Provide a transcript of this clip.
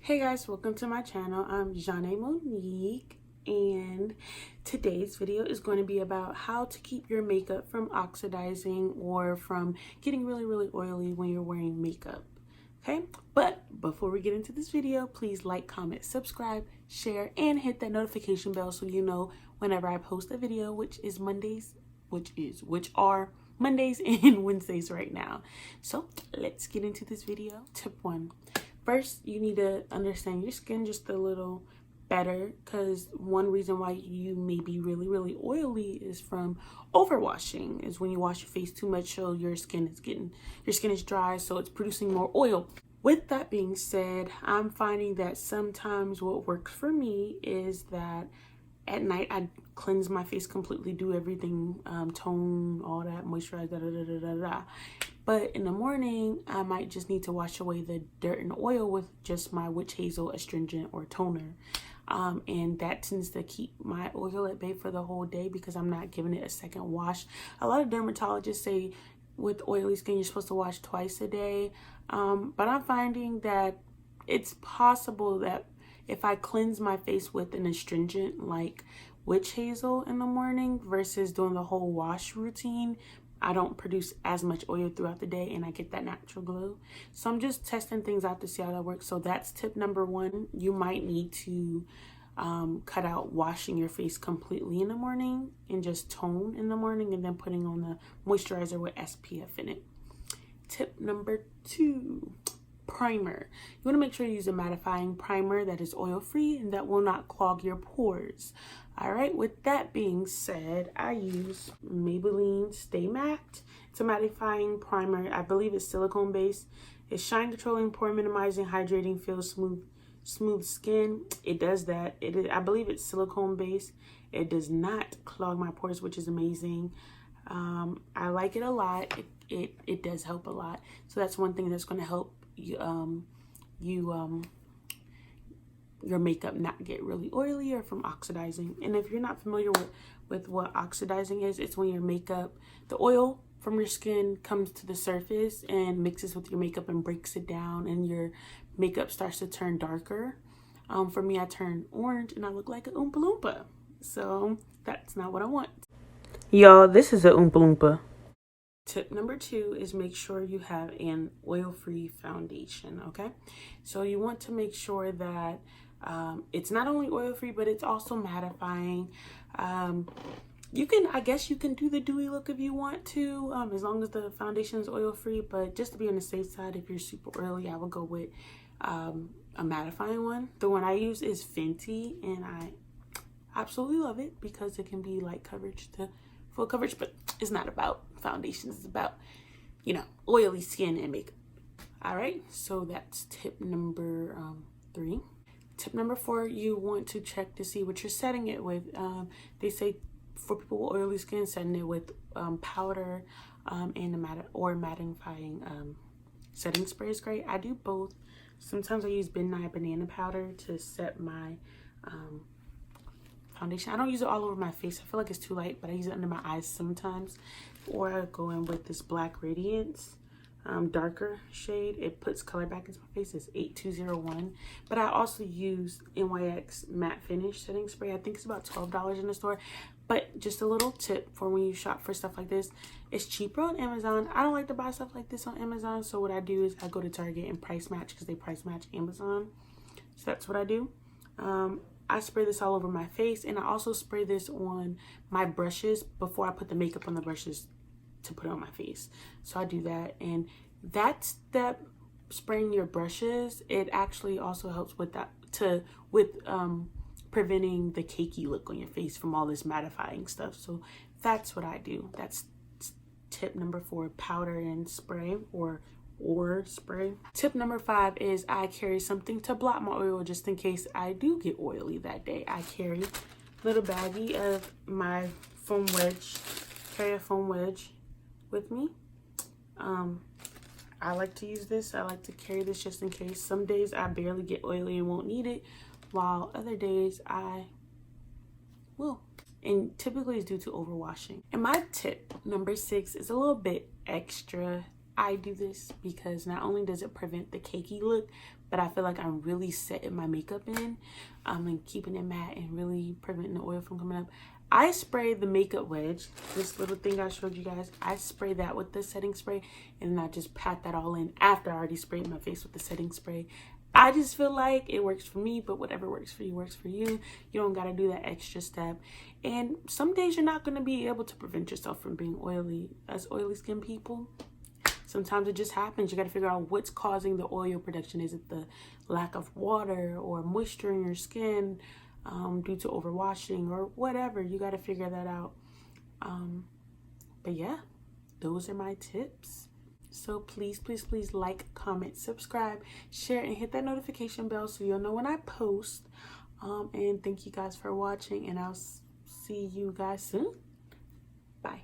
Hey guys, welcome to my channel. I'm Johnee Monique, and today's video is going to be about how to keep your makeup from oxidizing or from getting really oily when you're wearing makeup. Okay, but before we get into this video, please like, comment, subscribe, share, and hit that notification bell so you know whenever I post a video, which are Mondays and Wednesdays right now. So let's get into this video. Tip 1. First, you need to understand your skin just a little better, because one reason why you may be really oily is from overwashing. Is when you wash your face too much, so your skin is dry, so it's producing more oil. With that being said, I'm finding that sometimes what works for me is that at night I cleanse my face completely, do everything, tone, all that, moisturize, But in the morning, I might just need to wash away the dirt and oil with just my witch hazel astringent or toner. And that tends to keep my oil at bay for the whole day because I'm not giving it a second wash. A lot of dermatologists say with oily skin, you're supposed to wash twice a day. But I'm finding that it's possible that if I cleanse my face with an astringent like witch hazel in the morning versus doing the whole wash routine, I don't produce as much oil throughout the day and I get that natural glow. So I'm just testing things out to see how that works. So that's tip number 1. You might need to cut out washing your face completely in the morning and just tone in the morning and then putting on the moisturizer with SPF in it. Tip number 2. Primer. You want to make sure you use a mattifying primer that is oil free and that will not clog your pores. All right, with that being said, I use Maybelline Stay Matte. It's a mattifying primer. I believe it's silicone based. It's shine controlling, pore minimizing, hydrating, feels smooth skin. It does that. I believe it's silicone based. It does not clog my pores, which is amazing. I like it a lot. It does help a lot. So that's one thing that's going to help your makeup not get really oily or from oxidizing. And if you're not familiar with what oxidizing is, it's when your makeup, the oil from your skin comes to the surface and mixes with your makeup and breaks it down, and your makeup starts to turn darker. For me, I turn orange and I look like an Oompa Loompa. So that's not what I want. Y'all, this is an Oompa Loompa. Tip number 2 is make sure you have an oil-free foundation, okay? So you want to make sure that it's not only oil-free, but it's also mattifying. I guess you can do the dewy look if you want to, as long as the foundation is oil-free, but just to be on the safe side, if you're super oily, I would go with a mattifying one. The one I use is Fenty, and I absolutely love it because it can be light coverage to full coverage, but it's not about foundations. It's about, oily skin and makeup. All right, so that's tip number 3. Tip number 4, you want to check to see what you're setting it with. They say for people with oily skin, setting it with powder and mattifying setting spray is great. I do both. Sometimes I use Midnight Banana powder to set my foundation. I don't use it all over my face. I feel like it's too light, but I use it under my eyes sometimes. Or I go in with this Black Radiance darker shade. It puts color back into my face. It's 8201. But I also use NYX Matte Finish setting spray. I think it's about $12 in the store. But just a little tip for when you shop for stuff like this. It's cheaper on Amazon. I don't like to buy stuff like this on Amazon. So what I do is I go to Target and price match, because they price match Amazon. So that's what I do. I spray this all over my face, and I also spray this on my brushes before I put the makeup on the brushes to put it on my face. So I do that, and that step, spraying your brushes, it actually also helps with that, preventing the cakey look on your face from all this mattifying stuff. So that's what I do. That's tip number 4, powder and spray or spray. Tip number 5 is I carry something to block my oil just in case I do get oily that day. I carry a little baggie of my foam wedge. Carry a foam wedge with me. I like to use this. I like to carry this just in case. Some days I barely get oily and won't need it, while other days I will. And typically it's due to overwashing. And my tip number 6 is a little bit extra. I do this because not only does it prevent the cakey look, but I feel like I'm really setting my makeup in and keeping it matte and really preventing the oil from coming up. I spray the makeup wedge, this little thing I showed you guys. I spray that with the setting spray, and then I just pat that all in after I already sprayed my face with the setting spray. I just feel like it works for me, but whatever works for you works for you. You don't got to do that extra step. And some days you're not going to be able to prevent yourself from being oily. As oily skin people, sometimes it just happens. You got to figure out what's causing the oil production. Is it the lack of water or moisture in your skin due to overwashing or whatever? You got to figure that out. But yeah, those are my tips. So please, please, please like, comment, subscribe, share, and hit that notification bell so you'll know when I post. And thank you guys for watching, and I'll see you guys soon. Bye.